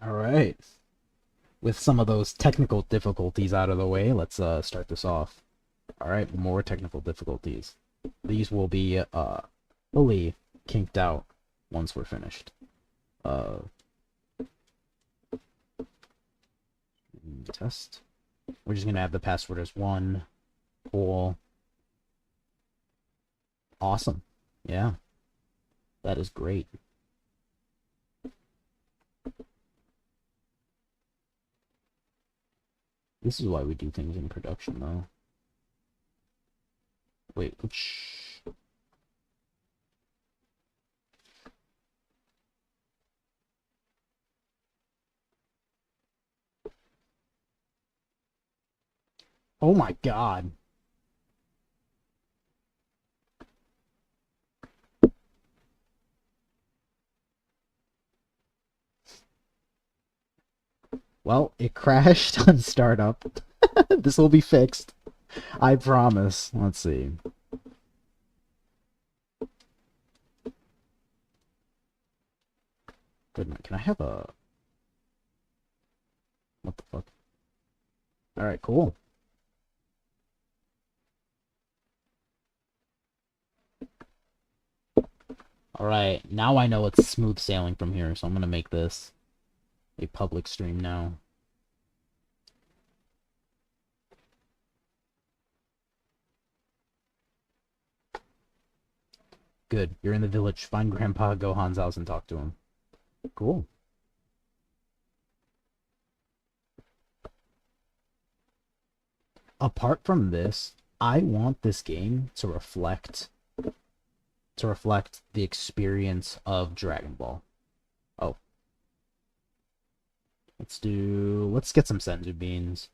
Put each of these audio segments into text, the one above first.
All right. With some of those technical difficulties out of the way, let's start this off. All right, more technical difficulties. These will be fully kinked out once we're finished. Uh, Test. We're just gonna have the password as one. Cool. Awesome. Yeah, that is great. This is why we do things in production, though. Wait, which... Oh my god. Well, it crashed on startup. This will be fixed. I promise. Let's see. Good. Can I have a... What the fuck? Alright, cool. Alright, now I know it's smooth sailing from here, so I'm gonna make this a public stream now. Good. You're in the village. Find Grandpa Gohan's house and talk to him. Cool. Apart from this, I want this game to reflect the experience of Dragon Ball. Oh. Let's get some senzu beans.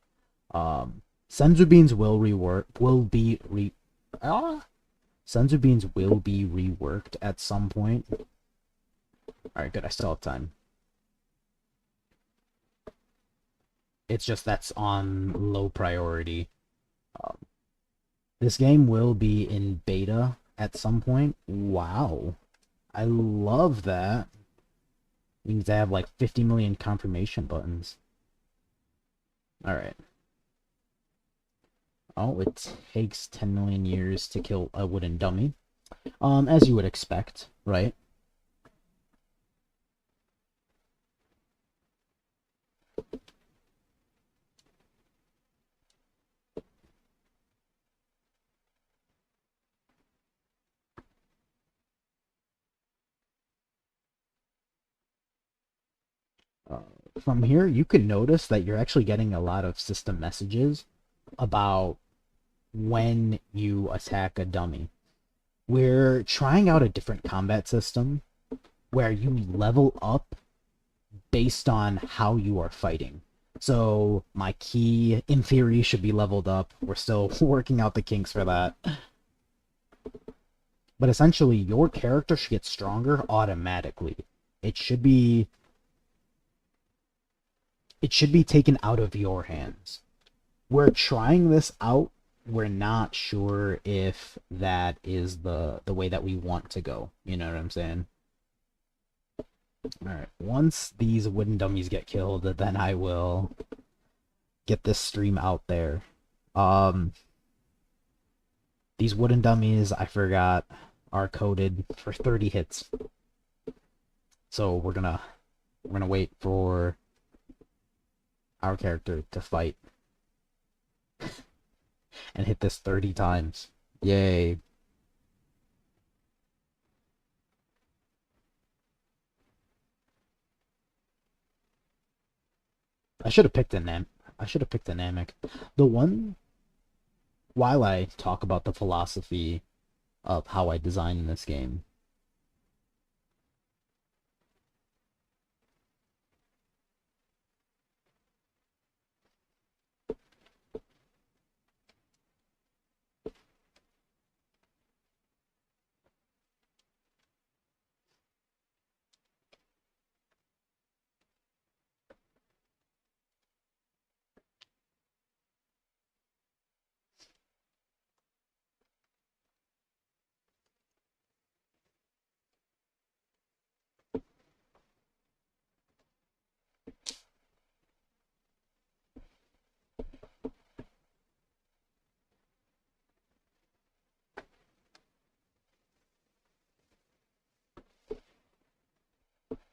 Senzu beans will rework will be re Senzu beans will be reworked at some point. Alright, good, I still have time. It's just that's on low priority. Um, this game will be in beta at some point. Wow. I love that. Means they have like 50 million confirmation buttons. Alright. Oh, it takes 10 million years to kill a wooden dummy. As you would expect, right? Uh, from here, you can notice that you're actually getting a lot of system messages about when you attack a dummy. We're trying out a different combat system where you level up based on how you are fighting. So my key, in theory, should be leveled up. We're still working out the kinks for that. But essentially, your character should get stronger automatically. It should be taken out of your hands. We're trying this out. We're not sure if that is the way that we want to go. You know what I'm saying? All right. Once these wooden dummies get killed, then I will get this stream out there. Um, these wooden dummies, I forgot, are coded for 30 hits. So we're gonna wait for our character to fight and hit this 30 times. Yay. I should have picked a Namek. The one, while I talk about the philosophy of how I designed this game,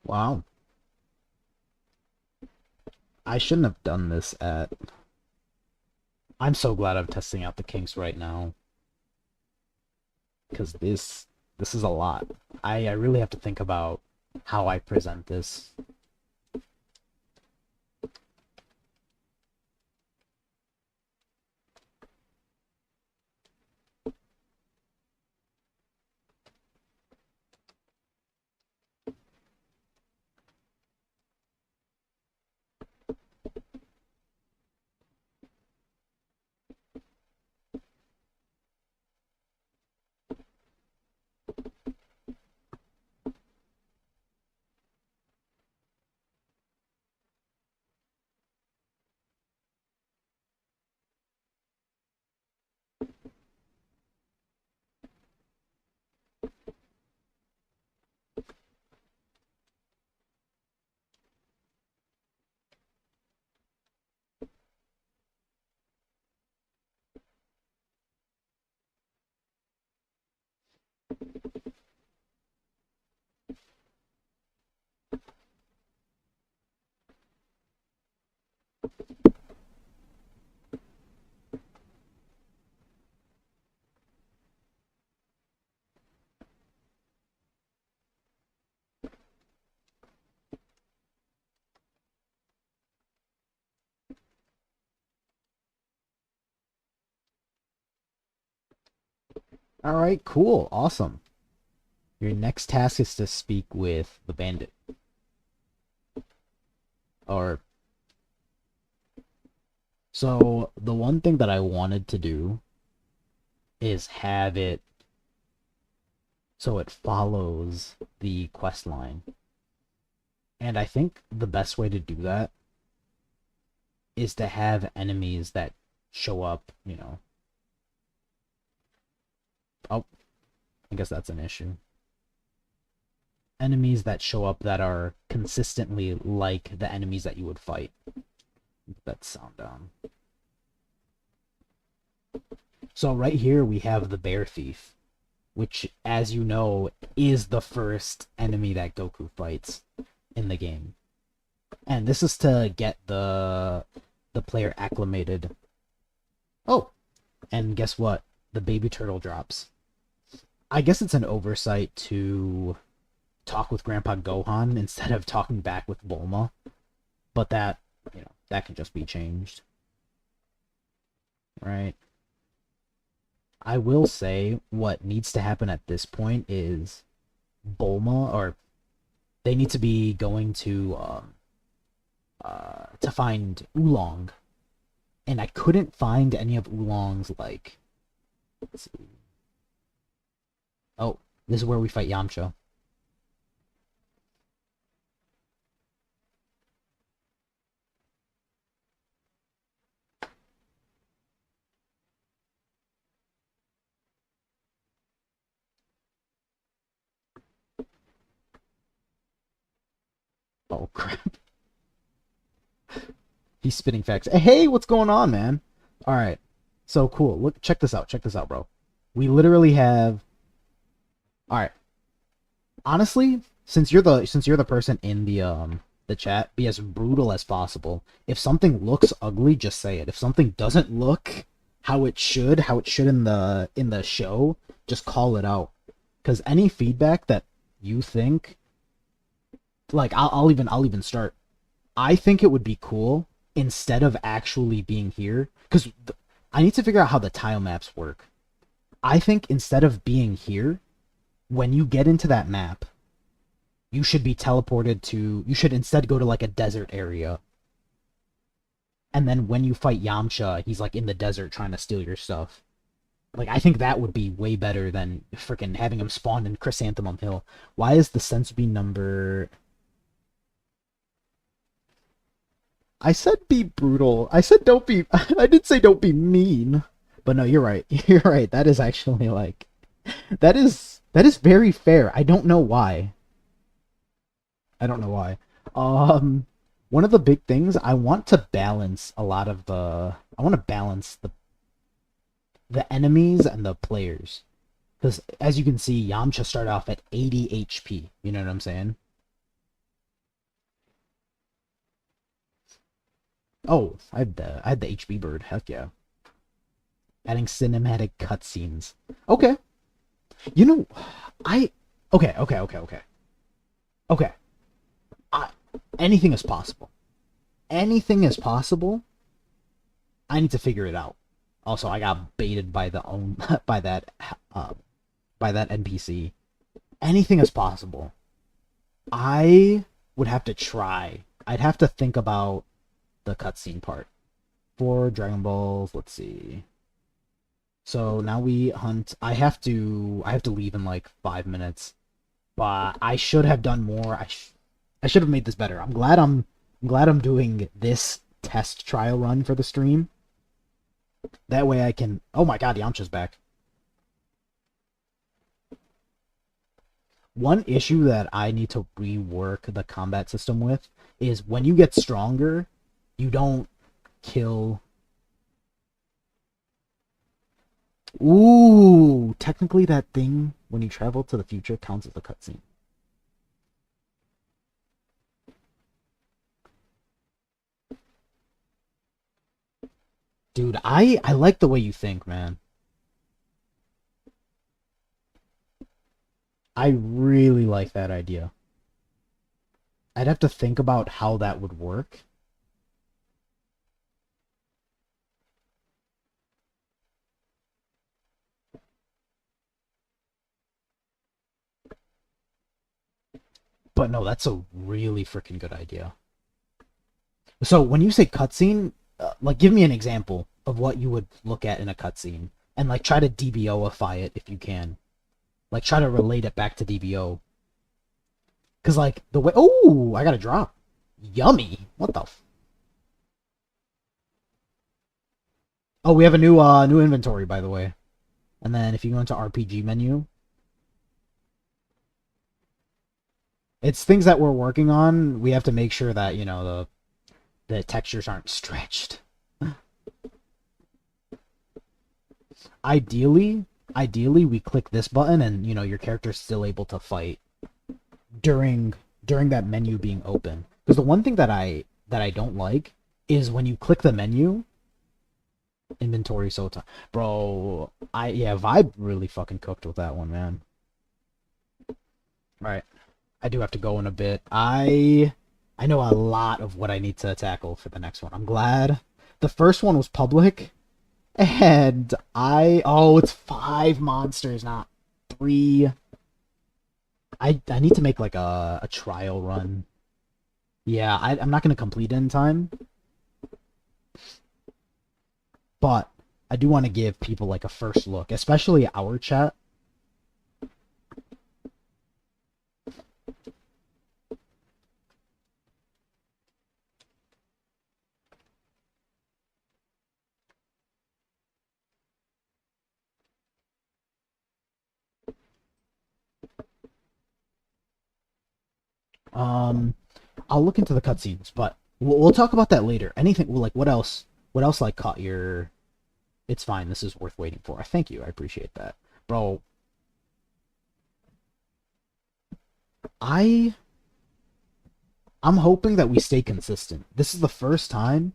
Wow. I shouldn't have done this at... I'm so glad I'm testing out the kinks right now. Because this is a lot. I really have to think about how I present this. Alright, cool. Awesome. Your next task is to speak with the bandit. Or... So, the one thing that I wanted to do is have it so it follows the quest line. And I think the best way to do that is to have enemies that show up, you know. Oh, I guess that's an issue. Enemies that show up that are consistently like the enemies that you would fight. Put that sound down. So right here we have the Bear Thief, which, as you know, is the first enemy that Goku fights in the game. And this is to get the player acclimated. Oh, and guess what? The baby turtle drops. I guess it's an oversight to talk with Grandpa Gohan instead of talking back with Bulma, but that, you know, that can just be changed. Right? I will say what needs to happen at this point is Bulma, or they need to be going to find Oolong, and I couldn't find any of Oolong's, like, let's see. Oh, this is where we fight Yamcha. Oh crap. He's spitting facts. Hey, what's going on, man? All right. So cool. Look, check this out. Check this out, bro. We literally have... All right. Honestly, since you're the person in the chat, be as brutal as possible. If something looks ugly, just say it. If something doesn't look how it should in the show, just call it out. Cuz any feedback that you think, like, I'll even start. I think it would be cool instead of actually being here, cuz I need to figure out how the tile maps work. I think instead of being here, when you get into that map, you should be teleported to... You should instead go to, like, a desert area. And then when you fight Yamcha, he's, like, in the desert trying to steal your stuff. Like, I think that would be way better than freaking having him spawn in Chrysanthemum Hill. Why is the sense beam number... I said be brutal. I said don't be... I did say don't be mean. But no, you're right. You're right. That is actually, like... That is very fair. I don't know why. I don't know why. One of the big things I want to balance a lot of the I want to balance the enemies and the players. Because as you can see, Yamcha started off at 80 HP. You know what I'm saying? Oh, I had the HB bird. Heck yeah. Adding cinematic cutscenes. Okay. You know, I okay. Okay. I, anything is possible. Anything is possible. I need to figure it out. Also, I got baited by the own uh, by that NPC. Anything is possible. I would have to try. I'd have to think about the cutscene part for Dragon Balls. Let's see. So now we hunt. I have to leave in like 5 minutes, but I should have done more. I should have made this better. I'm glad I'm doing this test trial run for the stream. That way I can. Oh my God, Yamcha's back. One issue that I need to rework the combat system with is when you get stronger, you don't kill. Ooh, technically that thing when you travel to the future counts as a cutscene. Dude, I like the way you think, man. I really like that idea. I'd have to think about how that would work. But no, that's a really freaking good idea. So when you say cutscene, like give me an example of what you would look at in a cutscene, and like try to DBOify it if you can. Like try to relate it back to DBO. Cause like the way, oh, I got a drop. Yummy. What the? Oh, we have a new inventory by the way. And then if you go into RPG menu, it's things that we're working on. We have to make sure that the textures aren't stretched. Ideally we click this button and your character's still able to fight during that menu being open. Because the one thing that I don't like is when you click the menu, inventory sota. Bro, Vibe really fucking cooked with that one, man. All right. I do have to go in a bit. I know a lot of what I need to tackle for the next one. I'm glad the first one was public. And it's 5 monsters, not 3. I need to make like a trial run. Yeah, I'm not gonna complete it in time, but I do want to give people like a first look, especially our chat. Um, I'll look into the cutscenes, but we'll talk about that later. Anything like what else? What else like caught your? It's fine. This is worth waiting for. I thank you. I appreciate that, bro. I I'm hoping that we stay consistent. This is the first time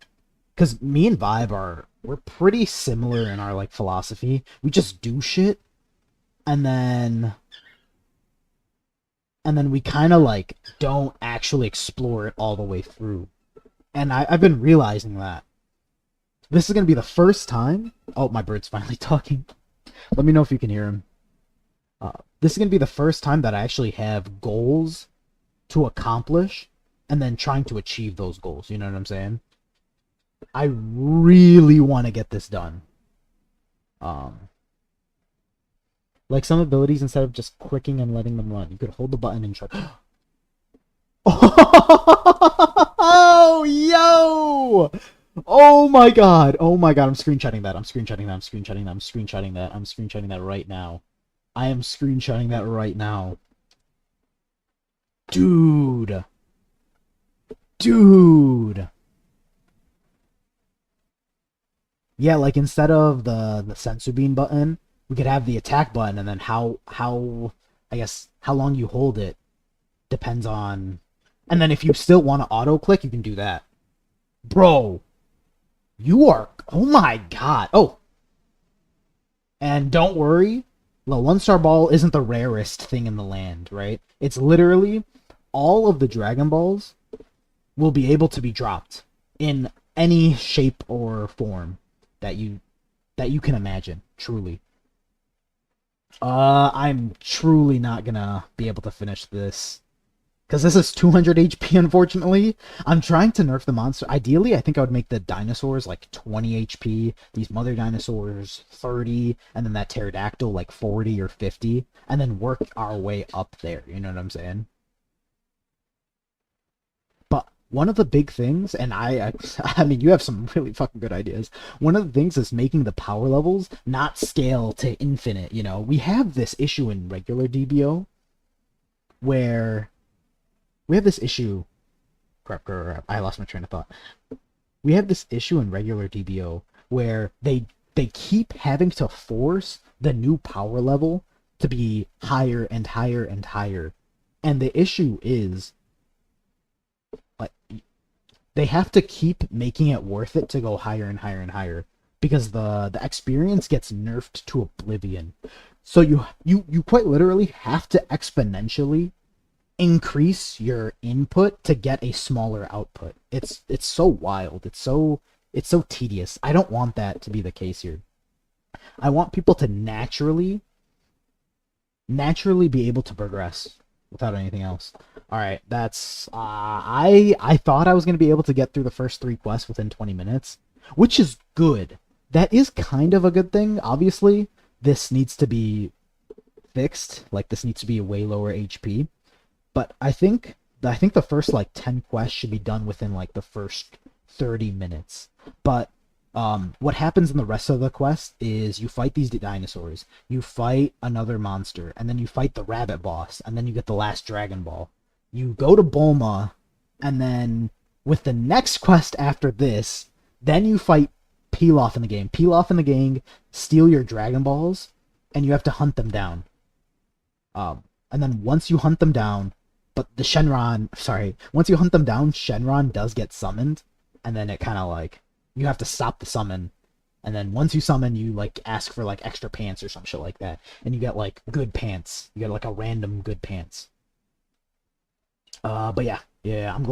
because me and Vibe we're pretty similar in our like philosophy. We just do shit and then we kind of like don't actually explore it all the way through. And I've been realizing that this is gonna be the first time. Oh, my bird's finally talking. Let me know if you can hear him. This is gonna be the first time that I actually have goals to accomplish, and then trying to achieve those goals. You know what I'm saying? I really want to get this done. Um, like some abilities, instead of just clicking and letting them run, you could hold the button and try. Oh, yo! Oh my god! Oh my god! I'm screenshotting that. I'm screenshotting that. I'm screenshotting that. I'm screenshotting that. I'm screenshotting that right now. I am screenshotting that right now. Dude. Dude. Yeah, like instead of the sensor beam button, we could have the attack button, and then how I guess how long you hold it depends on. And then if you still want to auto click, you can do that. Bro, you are, oh my god. Oh, and don't worry, the 1-star ball isn't the rarest thing in the land, right? It's literally all of the Dragon Balls will be able to be dropped in any shape or form that you can imagine, truly. I'm truly not gonna be able to finish this. Because this is 200 HP, unfortunately. I'm trying to nerf the monster. Ideally, I think I would make the dinosaurs like 20 HP, these mother dinosaurs 30, and then that pterodactyl like 40 or 50, and then work our way up there. You know what I'm saying? But one of the big things, and I mean, you have some really fucking good ideas. One of the things is making the power levels not scale to infinite. You know, we have this issue in regular DBO where we have this issue. Crap, crap, crap. I lost my train of thought. We have this issue in regular DBO where they keep having to force the new power level to be higher and higher and higher. And the issue is like they have to keep making it worth it to go higher and higher and higher because the experience gets nerfed to oblivion. So you quite literally have to exponentially increase your input to get a smaller output. It's so wild. It's so tedious. I don't want that to be the case here. I want people to naturally be able to progress without anything else. All right, that's I thought I was going to be able to get through the first 3 quests within 20 minutes, which is good. That is kind of a good thing. Obviously, this needs to be fixed. Like this needs to be a way lower HP. But I think the first like 10 quests should be done within like the first 30 minutes. But what happens in the rest of the quest is you fight these dinosaurs, you fight another monster, and then you fight the rabbit boss, and then you get the last Dragon Ball. You go to Bulma, and then with the next quest after this, then you fight Pilaf in the game. Pilaf and the gang steal your Dragon Balls, and you have to hunt them down. And then once you hunt them down, but the Shenron, sorry, once you hunt them down, Shenron does get summoned, and then it kind of like, you have to stop the summon, and then once you summon, you like ask for like extra pants or some shit like that, and you get like good pants. You get like a random good pants. But yeah, I'm